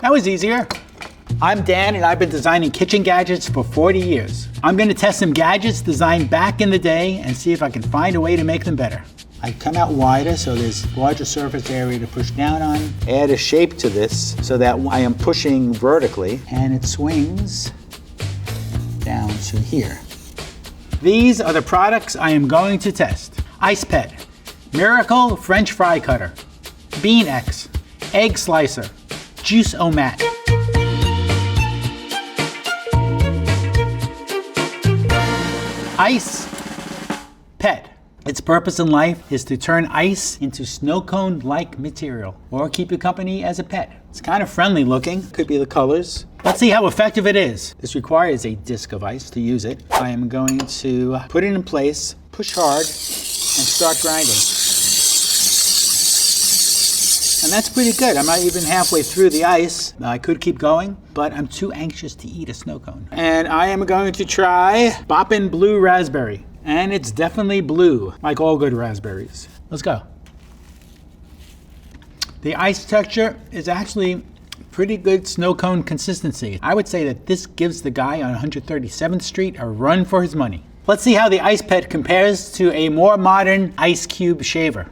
That was easier. I'm Dan and I've been designing kitchen gadgets for 40 years. I'm gonna test some gadgets designed back in the day and see if I can find a way to make them better. I come out wider so there's larger surface area to push down on. Add a shape to this so that I am pushing vertically and it swings down to here. These are the products I am going to test. Ice Pet, Miracle French Fry Cutter, Bean X, Egg Slicer, Juice-O-Mat. Ice Pet. Its purpose in life is to turn ice into snow cone-like material or keep you company as a pet. It's kind of friendly looking, could be the colors. Let's see how effective it is. This requires a disc of ice to use it. I am going to put it in place, push hard, and start grinding. And that's pretty good. I'm not even halfway through the ice. I could keep going, but I'm too anxious to eat a snow cone. And I am going to try Boppin' Blue Raspberry. And it's definitely blue, like all good raspberries. Let's go. The ice texture is actually pretty good snow cone consistency. I would say that this gives the guy on 137th Street a run for his money. Let's see how the Ice Pet compares to a more modern ice cube shaver.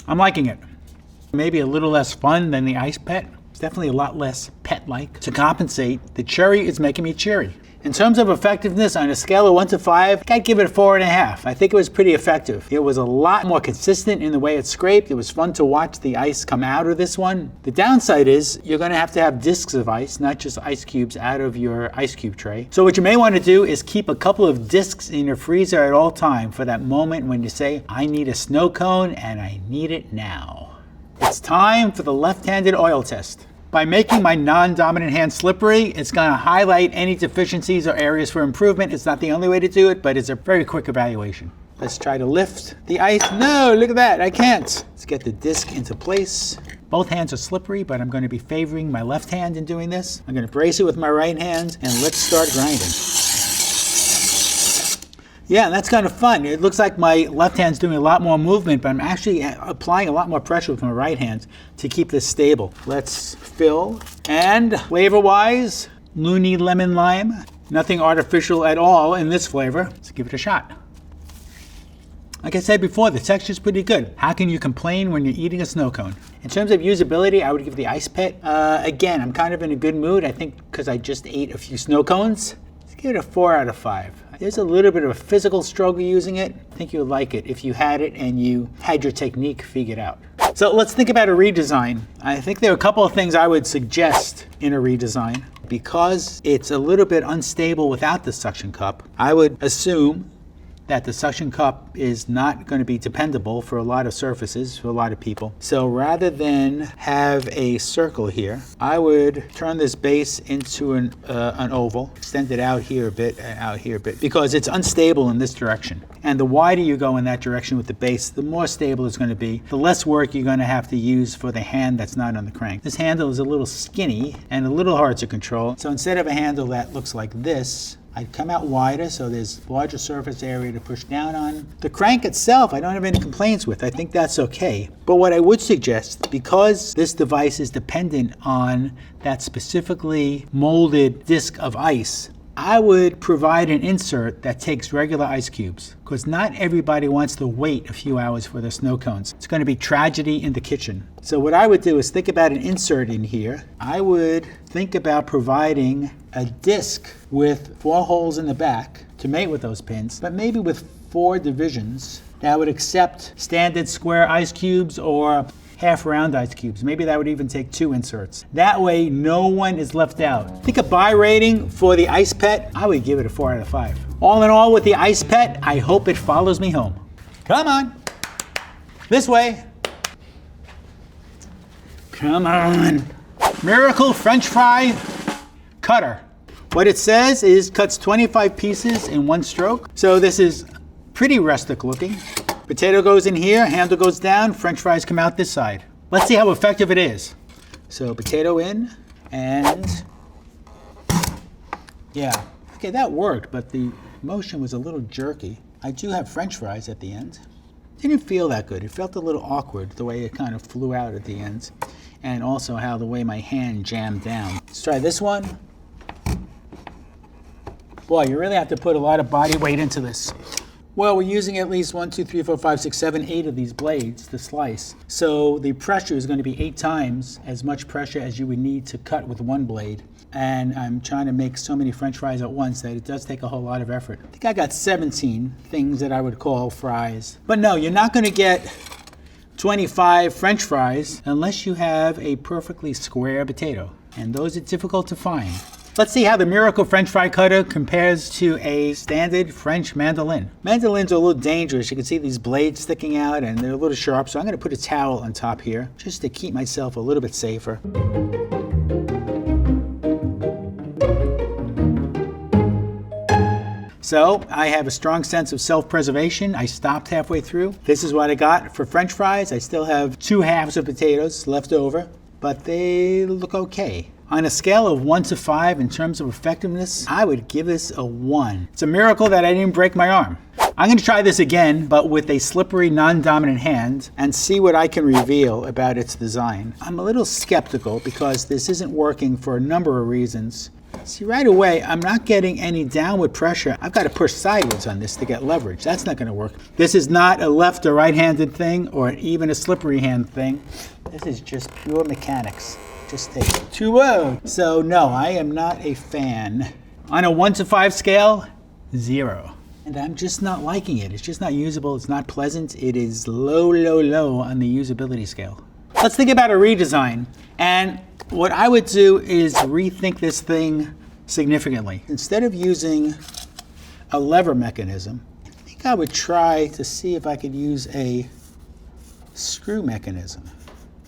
I'm liking it. Maybe a little less fun than the Ice Pet. It's definitely a lot less pet-like. To compensate, the cherry is making me cheery. In terms of effectiveness, on a scale of 1 to 5, I'd give it a 4.5. I think it was pretty effective. It was a lot more consistent in the way it scraped. It was fun to watch the ice come out of this one. The downside is you're going to have discs of ice, not just ice cubes, out of your ice cube tray. So what you may want to do is keep a couple of discs in your freezer at all time for that moment when you say, I need a snow cone and I need it now. It's time for the left-handed oil test. By making my non-dominant hand slippery, it's going to highlight any deficiencies or areas for improvement. It's not the only way to do it, but it's a very quick evaluation. Let's try to lift the ice. No, look at that, I can't. Let's get the disc into place. Both hands are slippery, but I'm going to be favoring my left hand in doing this. I'm going to brace it with my right hand, and let's start grinding. Yeah, that's kind of fun. It looks like my left hand's doing a lot more movement, but I'm actually applying a lot more pressure with my right hand to keep this stable. Let's fill. And flavor-wise, loony lemon lime. Nothing artificial at all in this flavor. Let's give it a shot. Like I said before, the texture's pretty good. How can you complain when you're eating a snow cone? In terms of usability, I would give the Ice Pet. Again, I'm kind of in a good mood, I think because I just ate a few snow cones. Let's give it a 4 out of 5. There's a little bit of a physical struggle using it. I think you would like it if you had it and you had your technique figured out. So let's think about a redesign. I think there are a couple of things I would suggest in a redesign. Because it's a little bit unstable without the suction cup, I would assume that the suction cup is not going to be dependable for a lot of surfaces, for a lot of people. So rather than have a circle here, I would turn this base into an oval, extend it out here a bit and out here a bit, because it's unstable in this direction. And the wider you go in that direction with the base, the more stable it's going to be, the less work you're going to have to use for the hand that's not on the crank. This handle is a little skinny and a little hard to control. So instead of a handle that looks like this, I'd come out wider so there's larger surface area to push down on. The crank itself, I don't have any complaints with. I think that's okay. But what I would suggest, because this device is dependent on that specifically molded disc of ice, I would provide an insert that takes regular ice cubes, because not everybody wants to wait a few hours for their snow cones. It's going to be tragedy in the kitchen. So what I would do is think about an insert in here. I would think about providing a disc with 4 holes in the back to mate with those pins, but maybe with 4 divisions that would accept standard square ice cubes or half round ice cubes. Maybe that would even take 2 inserts. That way, no one is left out. I think a buy rating for the Ice Pet, I would give it a 4 out of 5. All in all, with the Ice Pet, I hope it follows me home. Come on. This way. Come on. Miracle French Fry Cutter. What it says is cuts 25 pieces in 1 stroke. So this is pretty rustic looking. Potato goes in here, handle goes down, French fries come out this side. Let's see how effective it is. So potato in, and Yeah, okay, that worked, but the motion was a little jerky. I do have French fries at the end. Didn't feel that good. It felt a little awkward, the way it kind of flew out at the ends, and also how the way my hand jammed down. Let's try this one. Boy, you really have to put a lot of body weight into this. Well, we're using at least 1, 2, 3, 4, 5, 6, 7, 8 of these blades to slice. So the pressure is going to be 8 times as much pressure as you would need to cut with one blade. And I'm trying to make so many French fries at once that it does take a whole lot of effort. I think I got 17 things that I would call fries. But no, you're not going to get 25 French fries unless you have a perfectly square potato. And those are difficult to find. Let's see how the Miracle French Fry Cutter compares to a standard French mandolin. Mandolins are a little dangerous. You can see these blades sticking out and they're a little sharp. So I'm going to put a towel on top here just to keep myself a little bit safer. So I have a strong sense of self-preservation. I stopped halfway through. This is what I got for French fries. I still have 2 halves of potatoes left over, but they look okay. On a scale of 1 to 5 in terms of effectiveness, I would give this a 1. It's a miracle that I didn't break my arm. I'm going to try this again, but with a slippery, non-dominant hand, and see what I can reveal about its design. I'm a little skeptical because this isn't working for a number of reasons. See, right away, I'm not getting any downward pressure. I've got to push sideways on this to get leverage. That's not going to work. This is not a left or right-handed thing, or even a slippery hand thing. This is just pure mechanics. Just take it. 2-0. So no, I am not a fan. On a 1 to 5 scale, 0. And I'm just not liking it. It's just not usable. It's not pleasant. It is low, low, low on the usability scale. Let's think about a redesign. And what I would do is rethink this thing significantly. Instead of using a lever mechanism, I think I would try to see if I could use a screw mechanism.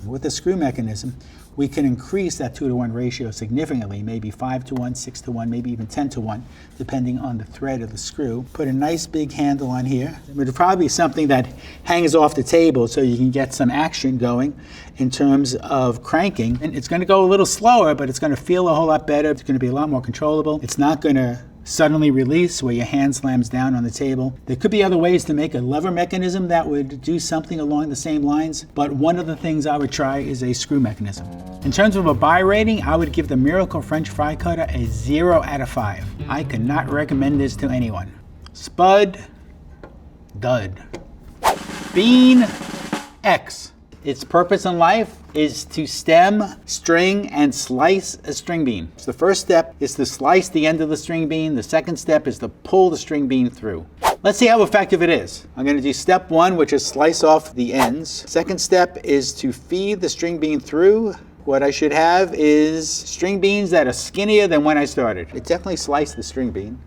With a screw mechanism, we can increase that 2-to-1 ratio significantly, maybe 5-to-1, 6-to-1, maybe even 10-to-1, depending on the thread of the screw. Put a nice big handle on here. It would probably be something that hangs off the table so you can get some action going in terms of cranking. And it's going to go a little slower, but it's going to feel a whole lot better. It's going to be a lot more controllable. It's not going to suddenly release where your hand slams down on the table. There could be other ways to make a lever mechanism that would do something along the same lines, but one of the things I would try is a screw mechanism. In terms of a buy rating, I would give the Miracle French Fry Cutter a 0 out of 5. I could not recommend this to anyone. Spud, dud. Bean X. Its purpose in life is to stem, string, and slice a string bean. So the first step is to slice the end of the string bean. The second step is to pull the string bean through. Let's see how effective it is. I'm going to do step 1, which is slice off the ends. Second step is to feed the string bean through. What I should have is string beans that are skinnier than when I started. It definitely sliced the string bean.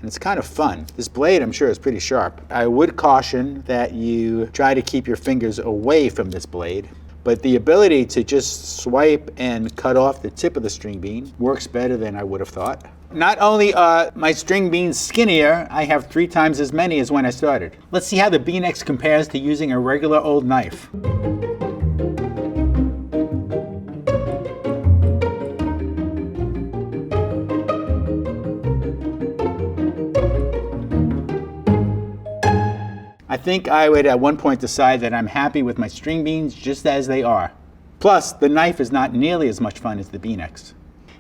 And it's kind of fun. This blade, I'm sure, is pretty sharp. I would caution that you try to keep your fingers away from this blade, but the ability to just swipe and cut off the tip of the string bean works better than I would have thought. Not only are my string beans skinnier, I have 3 times as many as when I started. Let's see how the Bean X compares to using a regular old knife. I think I would at one point decide that I'm happy with my string beans just as they are. Plus, the knife is not nearly as much fun as the Bean X.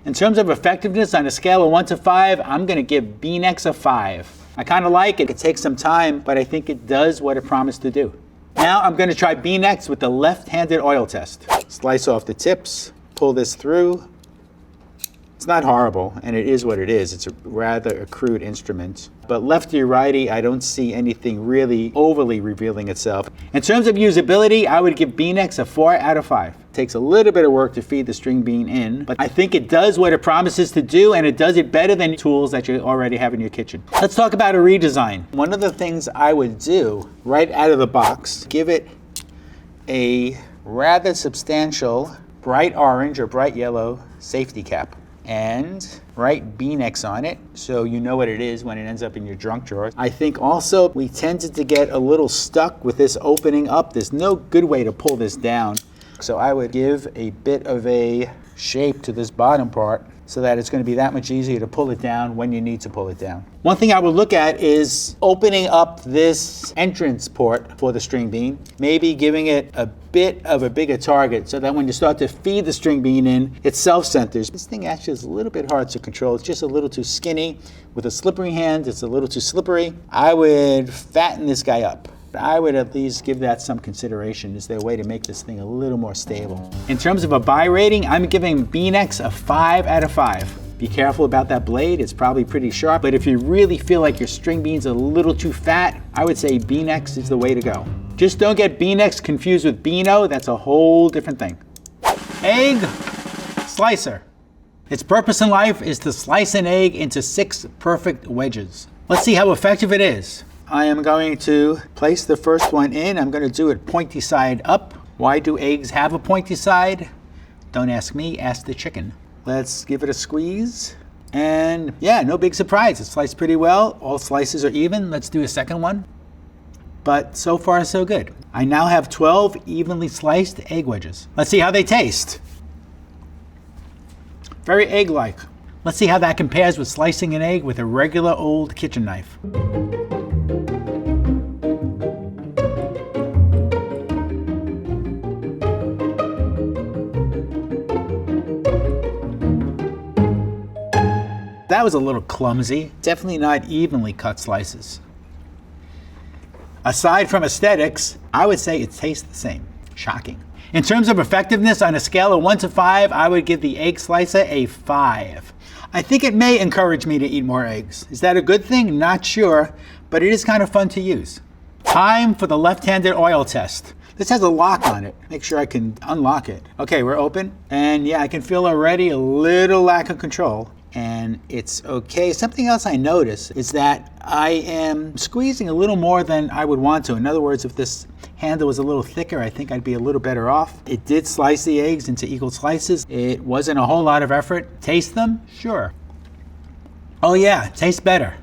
In terms of effectiveness, on a scale of 1 to 5, I'm going to give Bean X a 5. I kind of like it. It takes some time, but I think it does what it promised to do. Now I'm going to try Bean X with the left-handed oil test. Slice off the tips, pull this through. It's not horrible, and it is what it is. It's a rather crude instrument. But lefty or righty, I don't see anything really overly revealing itself. In terms of usability, I would give Bean X a 4 out of 5. It takes a little bit of work to feed the string bean in, but I think it does what it promises to do, and it does it better than tools that you already have in your kitchen. Let's talk about a redesign. One of the things I would do right out of the box, give it a rather substantial bright orange or bright yellow safety cap. And write Bean X on it so you know what it is when it ends up in your junk drawer. I think also we tended to get a little stuck with this opening up. There's no good way to pull this down. So I would give a bit of a shape to this bottom part so that it's going to be that much easier to pull it down when you need to pull it down. One thing I would look at is opening up this entrance port for the string bean, maybe giving it a bit of a bigger target so that when you start to feed the string bean in, it self-centers. This thing actually is a little bit hard to control. It's just a little too skinny. With a slippery hand, it's a little too slippery. I would fatten this guy up. I would at least give that some consideration. Is there a way to make this thing a little more stable? In terms of a buy rating, I'm giving Beanex a 5 out of 5. Be careful about that blade, it's probably pretty sharp, but if you really feel like your string bean's a little too fat, I would say Beanex is the way to go. Just don't get Beanex confused with Beano, that's a whole different thing. Egg slicer. Its purpose in life is to slice an egg into 6 perfect wedges. Let's see how effective it is. I am going to place the first one in. I'm going to do it pointy side up. Why do eggs have a pointy side? Don't ask me, ask the chicken. Let's give it a squeeze. And yeah, no big surprise. It sliced pretty well. All slices are even. Let's do a second one. But so far, so good. I now have 12 evenly sliced egg wedges. Let's see how they taste. Very egg-like. Let's see how that compares with slicing an egg with a regular old kitchen knife. That was a little clumsy. Definitely not evenly cut slices. Aside from aesthetics, I would say it tastes the same. Shocking. In terms of effectiveness, on a scale of 1 to 5, I would give the egg slicer a 5. I think it may encourage me to eat more eggs. Is that a good thing? Not sure, but it is kind of fun to use. Time for the left-handed oil test. This has a lock on it. Make sure I can unlock it. Okay, we're open. And yeah, I can feel already a little lack of control. And it's okay. Something else I notice is that I am squeezing a little more than I would want to. In other words, if this handle was a little thicker, I think I'd be a little better off. It did slice the eggs into equal slices. It wasn't a whole lot of effort. Taste them? Sure. Oh yeah, tastes better.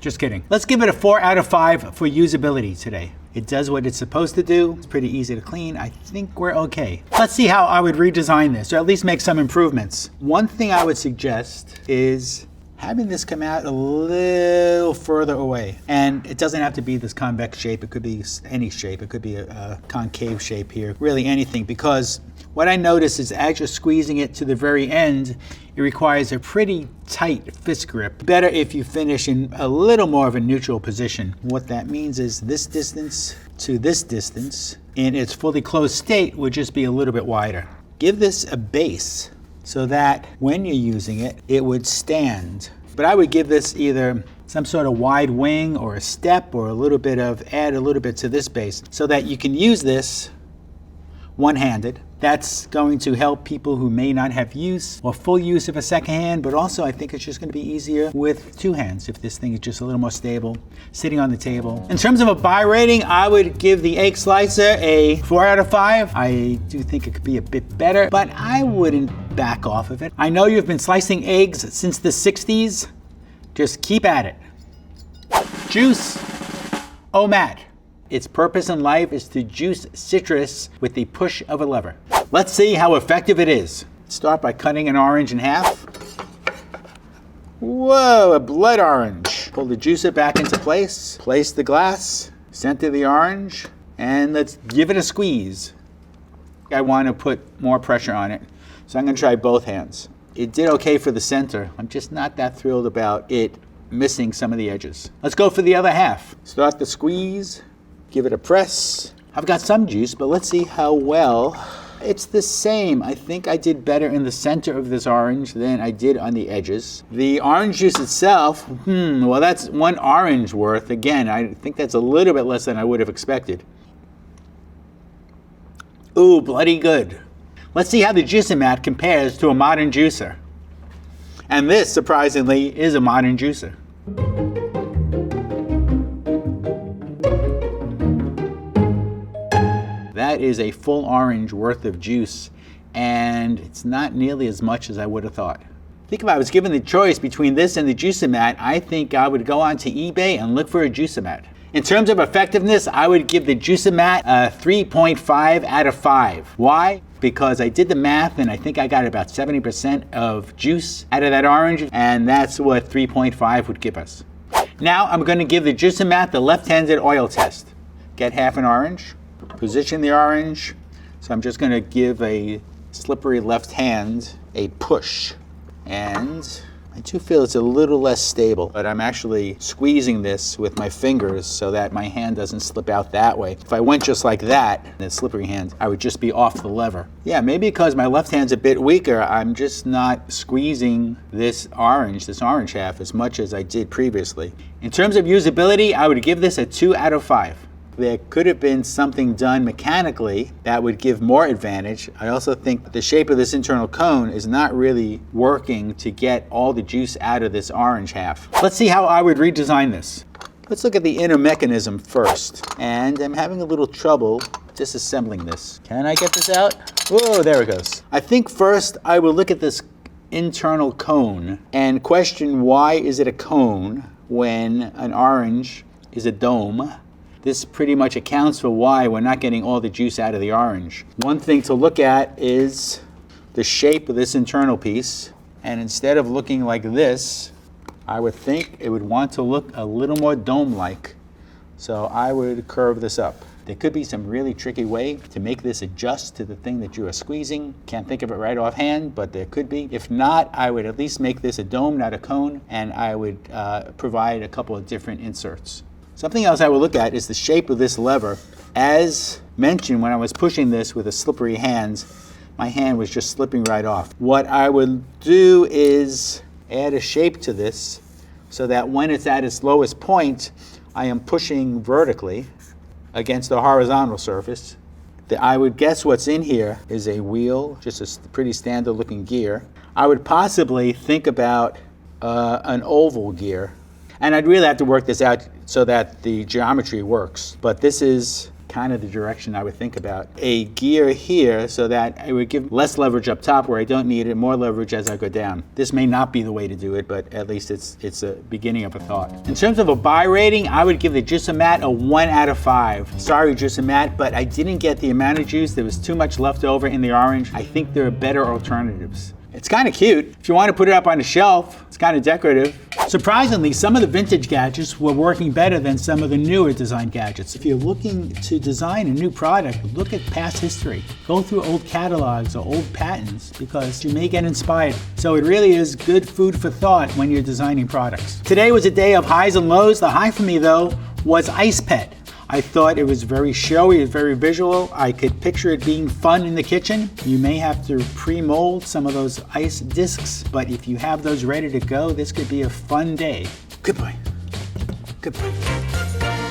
Just kidding. Let's give it a 4 out of 5 for usability today. It does what it's supposed to do. It's pretty easy to clean. I think we're okay. Let's see how I would redesign this, or at least make some improvements. One thing I would suggest is having this come out a little further away. And it doesn't have to be this convex shape. It could be any shape. It could be a concave shape here. Really anything, because what I notice is as you're squeezing it to the very end, it requires a pretty tight fist grip. Better if you finish in a little more of a neutral position. What that means is this distance to this distance in its fully closed state would just be a little bit wider. Give this a base so that when you're using it, it would stand. But I would give this either some sort of wide wing or a step or add a little bit to this base so that you can use this one-handed. That's going to help people who may not have use or full use of a second hand, but also I think it's just going to be easier with 2 hands if this thing is just a little more stable, sitting on the table. In terms of a buy rating, I would give the egg slicer a 4 out of 5. I do think it could be a bit better, but I wouldn't back off of it. I know you've been slicing eggs since the 60s. Just keep at it. Juice O Mat. Its purpose in life is to juice citrus with the push of a lever. Let's see how effective it is. Start by cutting an orange in half. Whoa, a blood orange. Pull the juicer back into place. Place the glass, center the orange, and let's give it a squeeze. I want to put more pressure on it, so I'm going to try both hands. It did okay for the center. I'm just not that thrilled about it missing some of the edges. Let's go for the other half. Start the squeeze. Give it a press. I've got some juice, but let's see how well. It's the same. I think I did better in the center of this orange than I did on the edges. The orange juice itself, well, that's 1 orange worth. Again, I think that's a little bit less than I would have expected. Ooh, bloody good. Let's see how the juicer mat compares to a modern juicer. And this, surprisingly, is a modern juicer. That is a full orange worth of juice, and it's not nearly as much as I would have thought. I think if I was given the choice between this and the juicer mat, I think I would go onto eBay and look for a juicer mat. In terms of effectiveness, I would give the juicer mat a 3.5 out of 5. Why? because I did the math and I think I got about 70% of juice out of that orange, and that's what 3.5 would give us. Now I'm going to give the Juice-O-Mat the left-handed oil test. Get half an orange, position the orange. So I'm just going to give a slippery left hand a push. And I do feel it's a little less stable, but I'm actually squeezing this with my fingers so that my hand doesn't slip out that way. If I went just like that, the slippery hand, I would just be off the lever. Yeah, maybe because my left hand's a bit weaker, I'm just not squeezing this orange half, as much as I did previously. In terms of usability, I would give this a 2 out of 5. There could have been something done mechanically that would give more advantage. I also think the shape of this internal cone is not really working to get all the juice out of this orange half. Let's see how I would redesign this. Let's look at the inner mechanism first. And I'm having a little trouble disassembling this. Can I get this out? Whoa, there it goes. I think first I will look at this internal cone and question, why is it a cone when an orange is a dome? This pretty much accounts for why we're not getting all the juice out of the orange. One thing to look at is the shape of this internal piece. And instead of looking like this, I would think it would want to look a little more dome-like. So I would curve this up. There could be some really tricky way to make this adjust to the thing that you are squeezing. Can't think of it right offhand, but there could be. If not, I would at least make this a dome, not a cone, and I would provide a couple of different inserts. Something else I will look at is the shape of this lever. As mentioned, when I was pushing this with a slippery hand, my hand was just slipping right off. What I would do is add a shape to this so that when it's at its lowest point, I am pushing vertically against the horizontal surface. I would guess what's in here is a wheel, just a pretty standard looking gear. I would possibly think about an oval gear. And I'd really have to work this out so that the geometry works. But this is kind of the direction I would think about. A gear here so that it would give less leverage up top where I don't need it, more leverage as I go down. This may not be the way to do it, but at least it's a beginning of a thought. In terms of a buy rating, I would give the Juice-O-Mat a 1 out of 5. Sorry, Juice-O-Mat, but I didn't get the amount of juice. There was too much left over in the orange. I think there are better alternatives. It's kind of cute. If you want to put it up on a shelf, it's kind of decorative. Surprisingly, some of the vintage gadgets were working better than some of the newer design gadgets. If you're looking to design a new product, look at past history. Go through old catalogs or old patents because you may get inspired. So it really is good food for thought when you're designing products. Today was a day of highs and lows. The high for me, though, was Ice Pet. I thought it was very showy, it was very visual. I could picture it being fun in the kitchen. You may have to pre-mold some of those ice discs, but if you have those ready to go, this could be a fun day. Goodbye. Goodbye.